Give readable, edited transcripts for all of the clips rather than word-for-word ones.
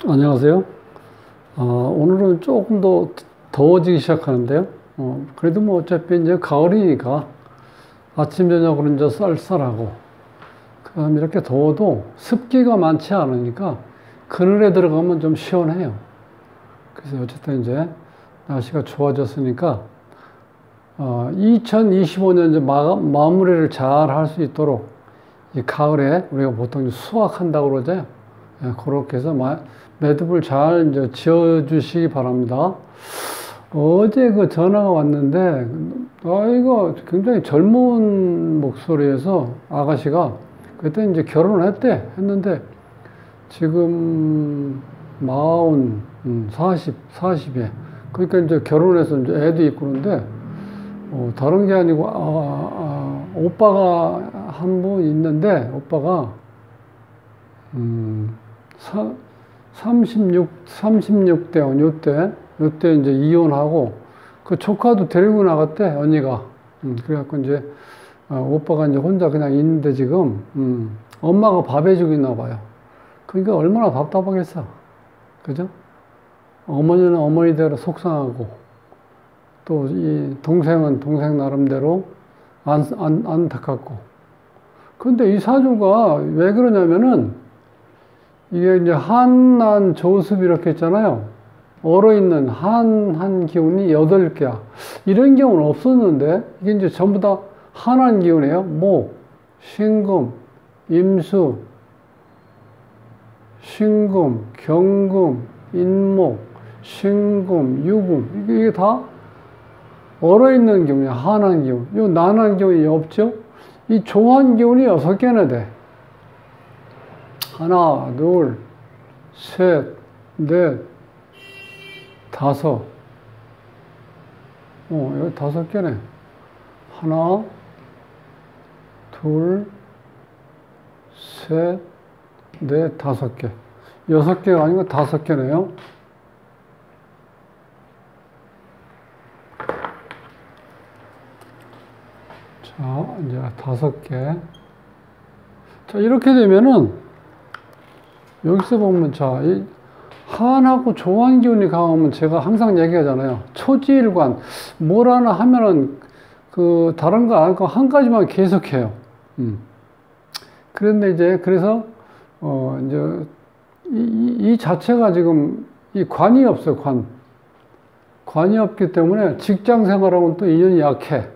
안녕하세요. 오늘은 조금 더 더워지기 시작하는데요. 그래도 뭐 어차피 이제 가을이니까 아침, 저녁으로 이제 쌀쌀하고, 그 다음에 이렇게 더워도 습기가 많지 않으니까 그늘에 들어가면 좀 시원해요. 그래서 어쨌든 이제 날씨가 좋아졌으니까, 2025년 이제 마무리를 잘 할 수 있도록 이 가을에 우리가 보통 수확한다고 그러죠. 예, 그렇게 해서 매듭을 잘 이제 지어주시기 바랍니다. 어제 그 전화가 왔는데, 이거 굉장히 젊은 목소리에서 아가씨가 그때 이제 결혼을 했는데, 지금 40에. 그러니까 이제 결혼해서 이제 애도 있고 그런데, 다른 게 아니고, 오빠가 한 분 있는데, 오빠가, 36대원, 요때 이제 이혼하고, 그 조카도 데리고 나갔대, 언니가. 그래갖고 이제, 오빠가 이제 혼자 그냥 있는데 지금, 엄마가 밥 해주고 있나 봐요. 그러니까 얼마나 답답하겠어. 그죠? 어머니는 어머니대로 속상하고, 또 이 동생은 동생 나름대로 안타깝고. 근데 이 사주가 왜 그러냐면은, 이게 이제 한난 조습 이렇게 있잖아요. 얼어있는 한 기운이 8개야. 이런 경우는 없었는데, 이게 이제 전부 다 한한 기운이에요. 목, 신금, 임수, 신금, 경금, 인목, 신금, 유금. 이게 다 얼어있는 기운이야. 한한 기운. 요 난한 기운이 없죠? 이 조한 기운이 6개나 돼. 하나, 둘, 셋, 넷, 다섯. 여기 5개네. 하나, 둘, 셋, 넷, 5개. 6개가 아니고 5개네요. 자, 이제 5개. 자, 이렇게 되면은, 여기서 보면, 자, 이 한하고 조한 기운이 강하면 제가 항상 얘기하잖아요. 초지일관, 뭘 하나 하면은, 다른 거 안 하고 한 가지만 계속해요. 그런데 이제, 그래서, 이제, 이 자체가 지금, 이 관이 없어요, 관. 관이 없기 때문에 직장 생활하고는 또 인연이 약해.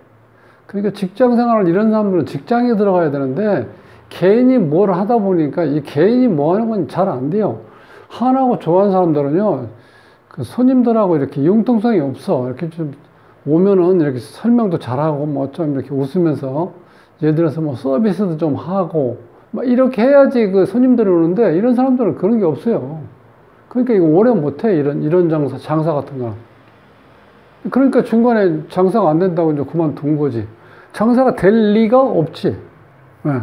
그러니까 직장 생활을 이런 사람들은 직장에 들어가야 되는데, 개인이 뭘 하다 보니까 이 개인이 뭐 하는 건 잘 안 돼요. 하나하고 좋아하는 사람들은요, 그 손님들하고 이렇게 융통성이 없어. 이렇게 좀 오면은 이렇게 설명도 잘하고, 뭐 좀 이렇게 웃으면서, 예를 들어서 뭐 서비스도 좀 하고, 막 이렇게 해야지 그 손님들이 오는데, 이런 사람들은 그런 게 없어요. 그러니까 이거 오래 못 해. 이런 장사 같은 거. 그러니까 중간에 장사가 안 된다고 이제 그만둔 거지. 장사가 될 리가 없지. 네.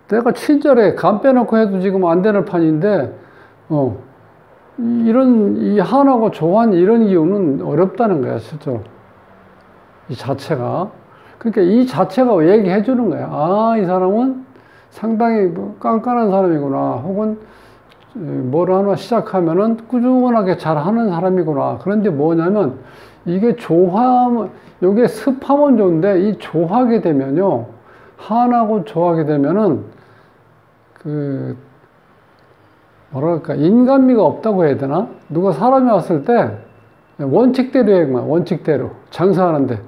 내가 친절해. 간 빼놓고 해도 지금 안 되는 판인데, 이 한하고 조한 이런 기운은 어렵다는 거야, 실제로. 이 자체가. 그러니까 이 자체가 얘기해 주는 거야. 이 사람은 상당히 깐깐한 사람이구나. 혹은 뭘 하나 시작하면은 꾸준하게 잘 하는 사람이구나. 그런데 뭐냐면, 이게 요게 습하면 좋은데, 이 조하게 되면요, 한하고 조하게 되면은, 뭐랄까, 인간미가 없다고 해야 되나? 누가 사람이 왔을 때, 원칙대로 해, 원칙대로. 장사하는데.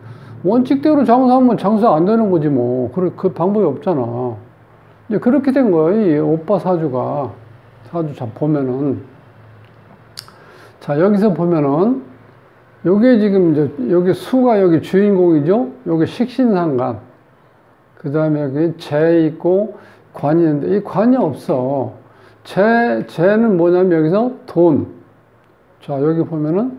원칙대로 장사하면 장사 안 되는 거지, 뭐. 그 방법이 없잖아. 이제 그렇게 된 거예요, 이 오빠 사주가. 사주 보면은. 자, 여기서 보면은, 요게 지금 이제, 여기 수가 여기 주인공이죠? 요게 식신상간. 그 다음에 여기 재 있고, 관이 있는데, 이 관이 없어. 재는 뭐냐면 여기서 돈. 자, 여기 보면은,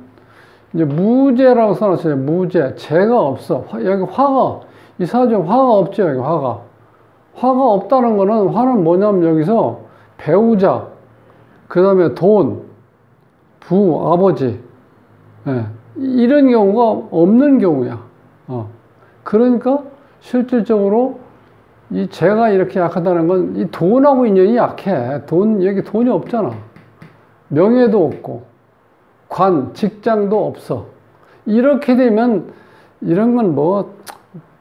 이제 무재라고 써놨어요. 무재. 재가 없어. 여기 화가, 이 사주에 화가 없죠, 여기 화가. 화가 없다는 거는, 화는 뭐냐면 여기서 배우자, 그 다음에 돈, 아버지. 예. 이런 경우가 없는 경우야. 그러니까 실질적으로 이 재가 이렇게 약하다는 건 이 돈하고 인연이 약해. 여기 돈이 없잖아. 명예도 없고, 직장도 없어. 이렇게 되면 이런 건 뭐,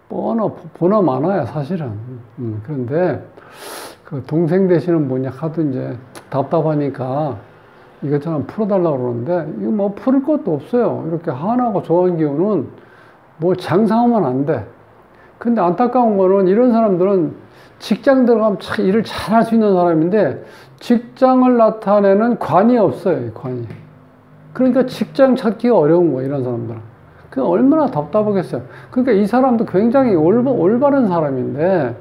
보나 마나야, 사실은. 그런데 그 동생 되시는 분이 하도 이제 답답하니까 이것저것 풀어달라고 그러는데, 이거 뭐 풀을 것도 없어요. 이렇게 한하고 조한기운은 뭐 장사하면 안 돼. 근데 안타까운 거는 이런 사람들은 직장 들어가면 참 일을 잘 할 수 있는 사람인데 직장을 나타내는 관이 없어요, 관이. 그러니까 직장 찾기가 어려운 거예요, 이런 사람들은. 그 얼마나 답답하겠어요. 그러니까 이 사람도 굉장히 올바른 사람인데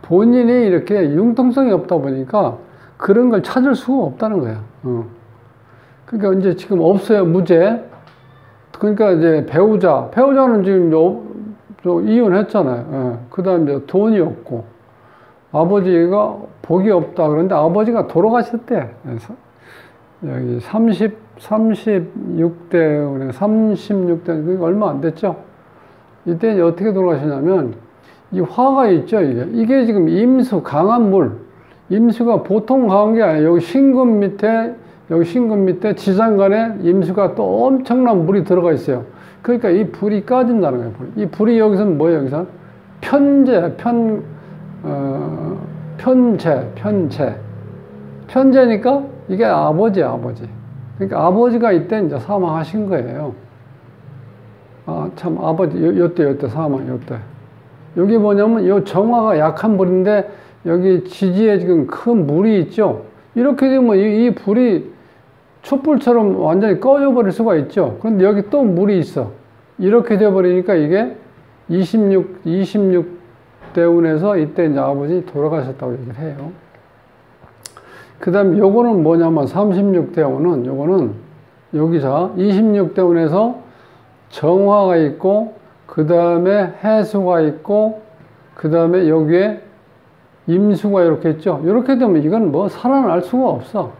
본인이 이렇게 융통성이 없다 보니까 그런 걸 찾을 수가 없다는 거야. 그러니까 이제 지금 없어요, 무죄. 그러니까 이제 배우자는 지금 이혼했잖아요. 그 다음에 돈이 없고, 아버지가 복이 없다. 그런데 아버지가 돌아가셨대. 그래서 여기 36대, 36대, 그게 얼마 안 됐죠? 이때 이제 어떻게 돌아가시냐면, 이 화가 있죠, 이게 지금 임수, 강한 물. 임수가 보통 강한 게 아니에요. 여기 신금 밑에 지장간에 임수가 또 엄청난 물이 들어가 있어요. 그러니까 이 불이 꺼진다는 거예요. 이 불이 여기서는 뭐예요, 여기서? 편재니까 이게 아버지야, 아버지. 그러니까 아버지가 이때 이제 사망하신 거예요. 참, 아버지, 요때 사망, 요때. 여기 뭐냐면, 요 정화가 약한 불인데, 여기 지지에 지금 큰 물이 있죠? 이렇게 되면 이 불이 촛불처럼 완전히 꺼져 버릴 수가 있죠? 그런데 여기 또 물이 있어. 이렇게 돼버리니까 이게 26대운에서 이때 이제 아버지 돌아가셨다고 얘기를 해요. 그 다음에 요거는 뭐냐면 36대운은 요거는 여기서 26대운에서 정화가 있고 그 다음에 해수가 있고 그 다음에 여기에 임수가 이렇게 있죠. 이렇게 되면 이건 뭐 살아날 수가 없어.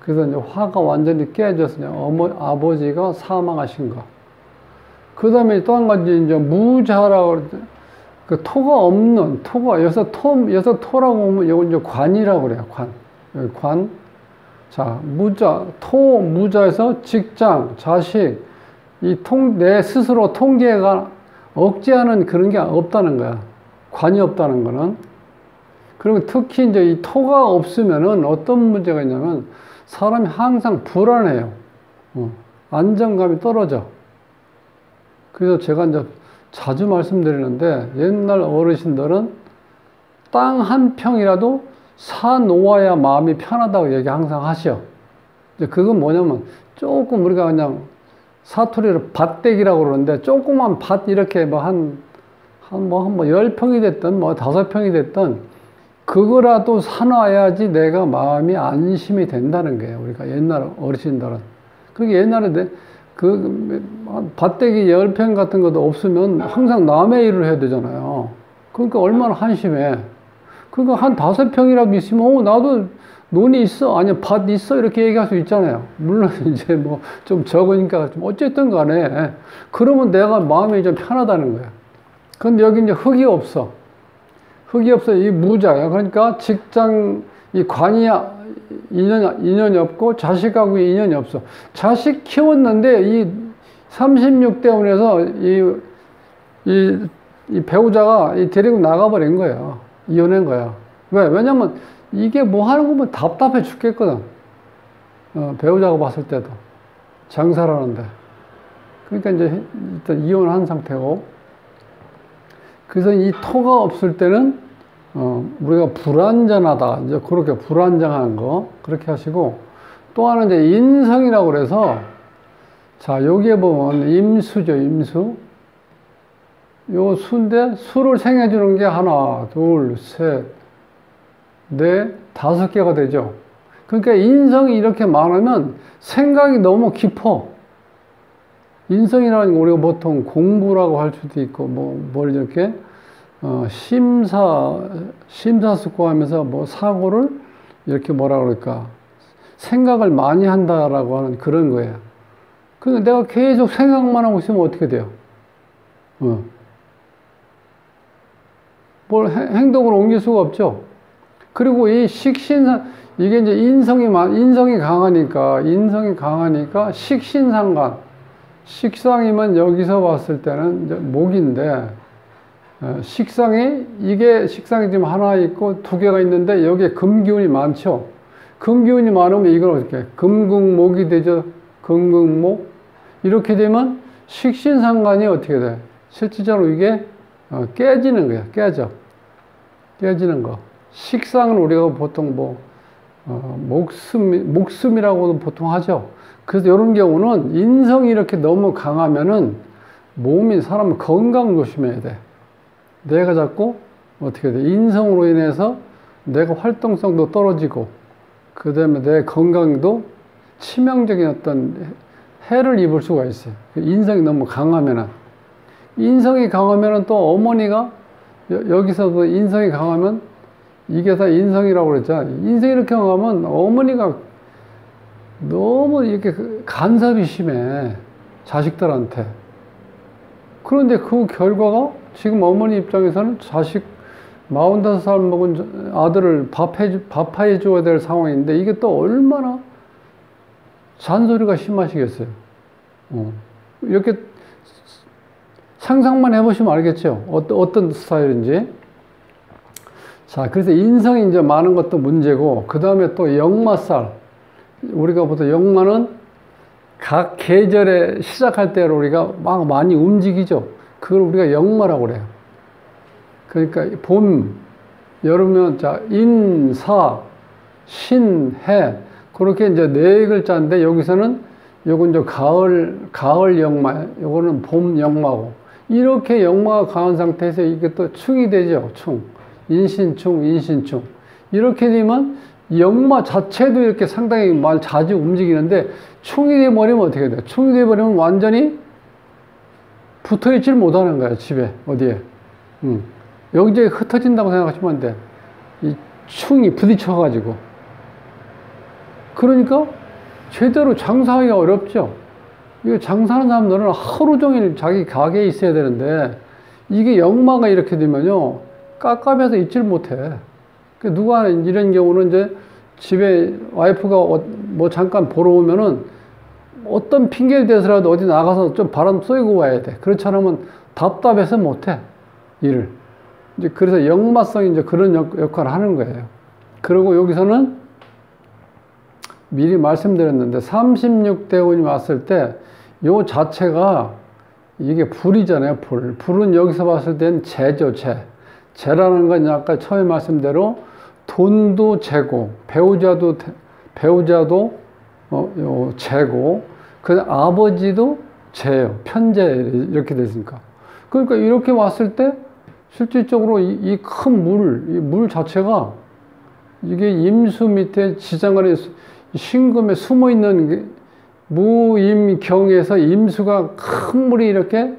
그래서 이제 화가 완전히 깨져서 아버지가 사망하신 거. 그 다음에 또 한 가지 이제 무자라고 그 토가 없는 여기서 토라고 하면 이건 이제 관이라고 그래요. 여기 관. 자, 무자에서 직장, 자식, 내 스스로 통제가 억제하는 그런 게 없다는 거야. 관이 없다는 거는. 그리고 특히 이제 이 토가 없으면은 어떤 문제가 있냐면 사람이 항상 불안해요. 안정감이 떨어져. 그래서 제가 이제 자주 말씀드리는데 옛날 어르신들은 땅 한 평이라도 사놓아야 마음이 편하다고 얘기 항상 하셔. 이제 그건 뭐냐면 조금 우리가 그냥 사투리로 밭대기라고 그러는데 조그만 밭 이렇게 뭐 한 10평이 됐든 뭐 5평이 됐든 그거라도 사놔야지 내가 마음이 안심이 된다는 거예요. 우리가 옛날 어르신들은. 그러니까 옛날에 밭대기 10평 같은 것도 없으면 항상 남의 일을 해야 되잖아요. 그러니까 얼마나 한심해. 그러니까 한 5평이라도 있으면, 나도 논이 있어. 아니, 밭 있어. 이렇게 얘기할 수 있잖아요. 물론 이제 뭐 좀 적으니까 좀 어쨌든 간에. 그러면 내가 마음이 좀 편하다는 거야. 근데 여기 이제 흙이 없어. 이 무자야. 그러니까 직장, 이 관이야. 인연이 없고 자식하고 인연이 없어. 자식 키웠는데 이 36대운에서 이 배우자가 데리고 나가버린 거예요. 이혼한 거야. 왜냐면 이게 뭐 하는 거 보면 답답해 죽겠거든. 배우자가 봤을 때도. 장사를 하는데. 그러니까 이제 일단 이혼한 상태고. 그래서 이 토가 없을 때는 우리가 불안전하다. 이제 그렇게 불안정한 거. 그렇게 하시고. 또 하나 이제 인성이라고 그래서, 자, 여기에 보면 임수죠, 임수. 요 수인데, 수를 생해주는 게 하나, 둘, 셋, 넷, 5개가 되죠. 그러니까 인성이 이렇게 많으면 생각이 너무 깊어. 인성이라는 거 우리가 보통 공부라고 할 수도 있고, 뭘 이렇게, 심사숙고하면서 뭐 사고를 이렇게 뭐라 그럴까. 생각을 많이 한다라고 하는 그런 거예요. 그러니까 내가 계속 생각만 하고 있으면 어떻게 돼요? 뭘 행동으로 옮길 수가 없죠. 그리고 이 식신상, 이게 이제 인성이 강하니까 식신상관. 식상이면 여기서 봤을 때는 이제 목인데, 식상이 지금 하나 있고 두 개가 있는데 여기에 금기운이 많죠. 금기운이 많으면 이걸 어떻게, 금극목이 되죠. 금극목. 이렇게 되면 식신상관이 어떻게 돼? 실질적으로 이게 깨지는 거야. 깨지는 거. 식상은 우리가 보통 목숨이라고도 보통 하죠. 그래서 이런 경우는 인성이 이렇게 너무 강하면은 사람 건강 조심해야 돼. 내가 자꾸 어떻게 돼? 인성으로 인해서 내가 활동성도 떨어지고, 그 다음에 내 건강도 치명적인 어떤 해를 입을 수가 있어요. 인성이 너무 강하면은. 인성이 강하면은 또 어머니가, 여기서도 인성이 강하면, 이게 다 인성이라고 그랬잖아. 인성이 이렇게 강하면 어머니가 너무 이렇게 간섭이 심해. 자식들한테. 그런데 그 결과가 지금 어머니 입장에서는 자식 45살 먹은 아들을 밥해 줘야 될 상황인데 이게 또 얼마나 잔소리가 심하시겠어요. 이렇게 상상만 해보시면 알겠죠. 어떤 스타일인지. 자, 그래서 인성이 이제 많은 것도 문제고, 그 다음에 또 역마살. 우리가 보통 역마는 각 계절에 시작할 때 우리가 막 많이 움직이죠. 그걸 우리가 역마라고 그래요. 그러니까 봄, 여름은 자, 인, 사, 신, 해. 그렇게 이제 네 글자인데 여기서는 요건 이제 가을 역마, 요거는 봄 역마고. 이렇게 역마가 강한 상태에서 이게 또 충이 되죠. 충. 인신충. 이렇게 되면 역마 자체도 이렇게 상당히 자주 움직이는데 충이 돼버리면 어떻게 돼요? 충이 돼버리면 완전히 붙어 있질 못하는 거야, 집에, 어디에. 여기저기 흩어진다고 생각하시면 안 돼. 이 충이 부딪혀가지고. 그러니까 제대로 장사하기가 어렵죠. 이거 장사하는 사람들은 하루 종일 자기 가게에 있어야 되는데 이게 역마가 이렇게 되면요. 깝깝해서 있질 못해. 누가 이런 경우는 이제 집에 와이프가 뭐 잠깐 보러 오면은 어떤 핑계를 대서라도 어디 나가서 좀 바람 쐬고 와야 돼. 그렇지 않으면 답답해서 못해. 일을. 이제 그래서 역마성이 이제 그런 역할을 하는 거예요. 그리고 여기서는 미리 말씀드렸는데 36대운이 왔을 때 요 자체가 이게 불이잖아요. 불은 여기서 봤을 때는 재죠. 재라는 건 아까 처음에 말씀대로 돈도 재고, 배우자도 재고, 그 아버지도 재요. 편재 이렇게 됐으니까. 그러니까 이렇게 왔을 때 실질적으로 이 큰 물 자체가 이게 임수 밑에 지장간에 신금에 숨어 있는 무임경에서 임수가 큰 물이 이렇게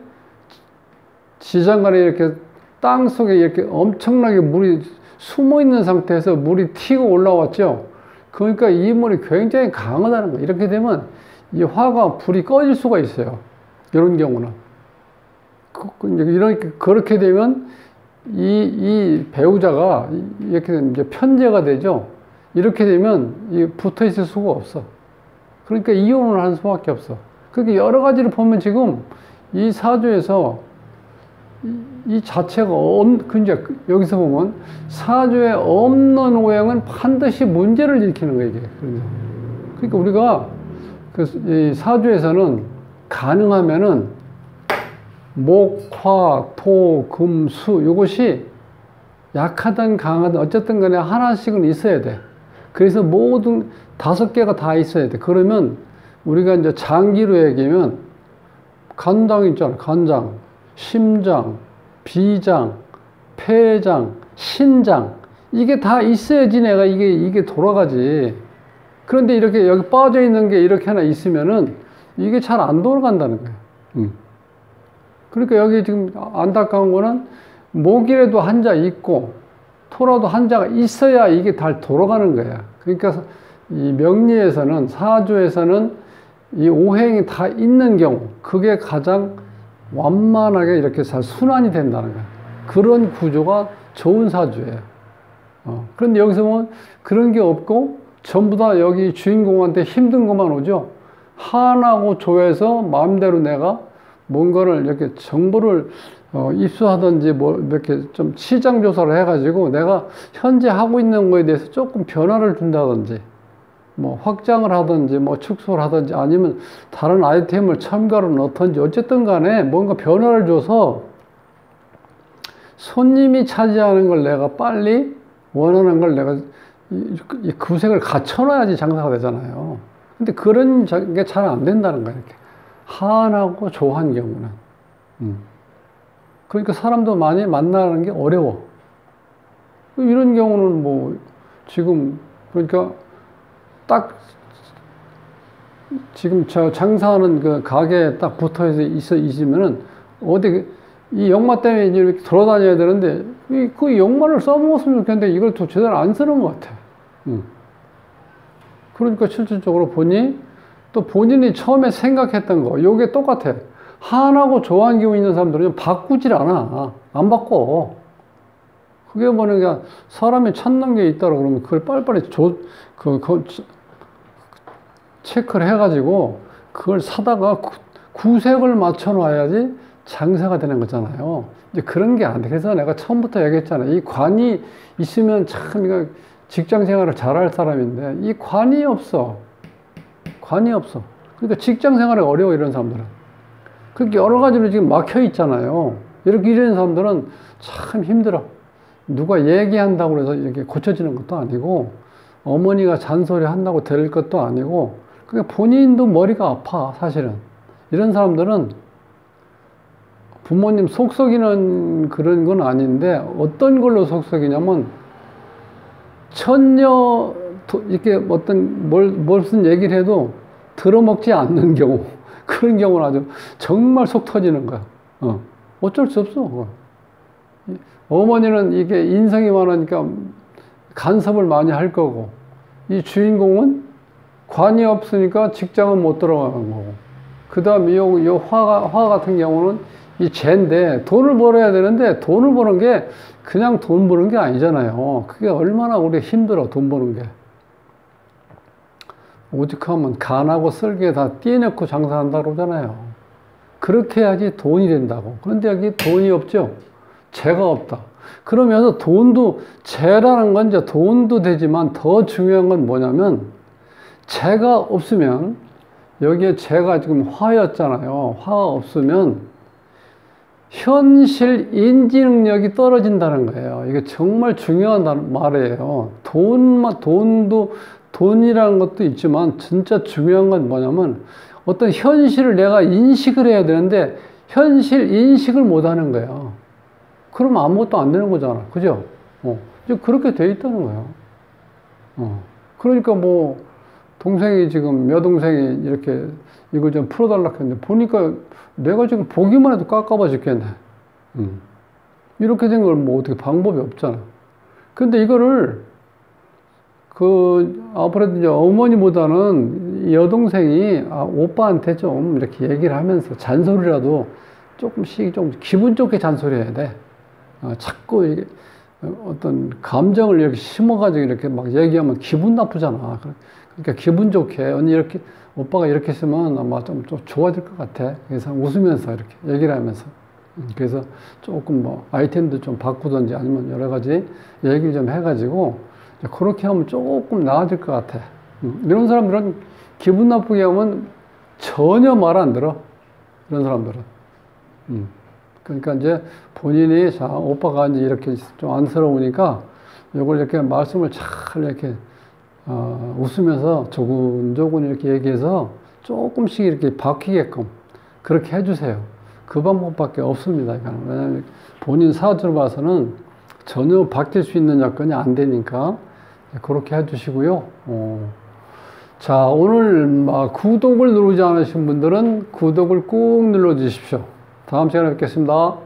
지장간에 이렇게 땅 속에 이렇게 엄청나게 물이 숨어 있는 상태에서 물이 튀고 올라왔죠. 그러니까 이 물이 굉장히 강하다는 거예요. 이렇게 되면 이 화가 불이 꺼질 수가 있어요. 이런 경우는. 그렇게 되면 이 배우자가 이렇게 이제 편재가 되죠. 이렇게 되면 붙어 있을 수가 없어. 그러니까 이혼을 할 수밖에 없어. 그렇게 여러 가지를 보면 지금 이 사주에서 이 자체가 근데 여기서 보면 사주에 없는 오행은 반드시 문제를 일으키는 거예요, 이게. 그러니까 우리가 이 사주에서는 가능하면은 목, 화, 토, 금, 수 이것이 약하든 강하든 어쨌든 간에 하나씩은 있어야 돼. 그래서 모든 5개가 다 있어야 돼. 그러면 우리가 이제 장기로 얘기하면 간장 있잖아. 간장, 심장, 비장, 폐장, 신장. 이게 다 있어야지 내가 이게 돌아가지. 그런데 이렇게 여기 빠져 있는 게 이렇게 하나 있으면은 이게 잘 안 돌아간다는 거예요. 그러니까 여기 지금 안타까운 거는 목이라도 한자 있고 토라도 한자가 있어야 이게 잘 돌아가는 거야. 그러니까 이 명리에서는 사주에서는 이 오행이 다 있는 경우 그게 가장 완만하게 이렇게 잘 순환이 된다는 거야. 그런 구조가 좋은 사주예요. 그런데 여기서 보면 그런 게 없고 전부 다 여기 주인공한테 힘든 것만 오죠. 하나고 조에서 마음대로 내가 뭔가를 이렇게 정보를 입수하든지 뭐 이렇게 좀 시장 조사를 해가지고 내가 현재 하고 있는 거에 대해서 조금 변화를 준다든지 뭐 확장을 하든지 뭐 축소를 하든지 아니면 다른 아이템을 첨가를 넣든지 어쨌든 간에 뭔가 변화를 줘서 손님이 차지하는 걸 내가 빨리 원하는 걸 내가 이 구색을 갖춰놔야지 장사가 되잖아요. 근데 그런 게 잘 안 된다는 거예요. 이렇게 한하고 조한 경우는. 그러니까 사람도 많이 만나는 게 어려워. 이런 경우는 뭐 지금 그러니까 딱 지금 저 장사하는 그 가게에 딱 붙어 있으면은 어디 이 역마 때문에 이제 이렇게 돌아다녀야 되는데 그 역마를 써먹었으면 좋겠는데 이걸 또 제대로 안 쓰는 것 같아. 그러니까 실질적으로 보니 또 본인이 처음에 생각했던 거 요게 똑같아. 한하고 조한 기운 있는 사람들은 바꾸질 않아. 안 바꿔. 그게 뭐냐, 사람이 찾는 게 있다고 그러면 그걸 빨리빨리 체크를 해가지고 그걸 사다가 구색을 맞춰 놔야지 장사가 되는 거잖아요. 이제 그런 게 안 돼. 그래서 내가 처음부터 얘기했잖아요. 이 관이 있으면 참 이거 직장 생활을 잘할 사람인데 이 관이 없어. 관이 없어. 그러니까 직장 생활이 어려워, 이런 사람들은. 그렇게 여러 가지로 지금 막혀 있잖아요. 이렇게 이런 사람들은 참 힘들어. 누가 얘기한다고 해서 이렇게 고쳐지는 것도 아니고, 어머니가 잔소리 한다고 될 것도 아니고, 그러니까 본인도 머리가 아파, 사실은. 이런 사람들은 부모님 속썩이는 그런 건 아닌데, 어떤 걸로 속썩이냐면, 천녀, 이렇게 무슨 얘기를 해도 들어먹지 않는 경우, 그런 경우는 아주 정말 속 터지는 거야. 어쩔 수 없어. 어머니는 이게 인성이 많으니까 간섭을 많이 할 거고, 이 주인공은 관이 없으니까 직장은 못 들어가는 거고, 그 다음에 요 화 같은 경우는 이 죄인데 돈을 벌어야 되는데 돈을 버는 게 그냥 돈 버는 게 아니잖아요. 그게 얼마나 우리 힘들어, 돈 버는 게. 오죽하면 간하고 쓸개 다 떼내고 장사한다고 그러잖아요. 그렇게 해야지 돈이 된다고. 그런데 여기 돈이 없죠. 재가 없다. 그러면서 돈도, 재라는 건 이제 돈도 되지만 더 중요한 건 뭐냐면, 재가 없으면, 여기에 재가 지금 화였잖아요. 화가 없으면 현실 인지 능력이 떨어진다는 거예요. 이게 정말 중요한 말이에요. 돈이라는 것도 있지만 진짜 중요한 건 뭐냐면, 어떤 현실을 내가 인식을 해야 되는데 현실 인식을 못 하는 거예요. 그러면 아무것도 안 되는 거잖아. 그죠? 이제 그렇게 돼 있다는 거예요. 그러니까 뭐 동생이 지금, 여동생이 이렇게 이걸 좀 풀어달라고 했는데 보니까 내가 지금 보기만 해도 깝깝해 죽겠네. 이렇게 된 걸 뭐 어떻게 방법이 없잖아. 근데 이거를 아무래도 이제 어머니보다는 여동생이 오빠한테 좀 이렇게 얘기를 하면서 잔소리라도 조금씩 좀 기분 좋게 잔소리해야 돼. 자꾸 이게 어떤 감정을 이렇게 심어가지고 이렇게 막 얘기하면 기분 나쁘잖아. 그러니까 기분 좋게, 언니 이렇게, 오빠가 이렇게 했으면 아마 좀 좋아질 것 같아. 그래서 웃으면서 이렇게 얘기를 하면서. 그래서 조금 뭐 아이템도 좀 바꾸든지 아니면 여러 가지 얘기를 좀 해가지고 그렇게 하면 조금 나아질 것 같아. 이런 사람들은 기분 나쁘게 하면 전혀 말 안 들어. 이런 사람들은. 그러니까 이제 본인이, 자, 오빠가 이제 이렇게 좀 안쓰러우니까 이걸 이렇게 말씀을 잘 이렇게 웃으면서 조근조근 이렇게 얘기해서 조금씩 이렇게 바뀌게끔 그렇게 해주세요. 그 방법밖에 없습니다. 왜냐하면 본인 사주를 봐서는 전혀 바뀔 수 있는 여건이 안 되니까 그렇게 해주시고요. 자, 오늘 구독을 누르지 않으신 분들은 구독을 꾹 눌러 주십시오. 다음 시간에 뵙겠습니다.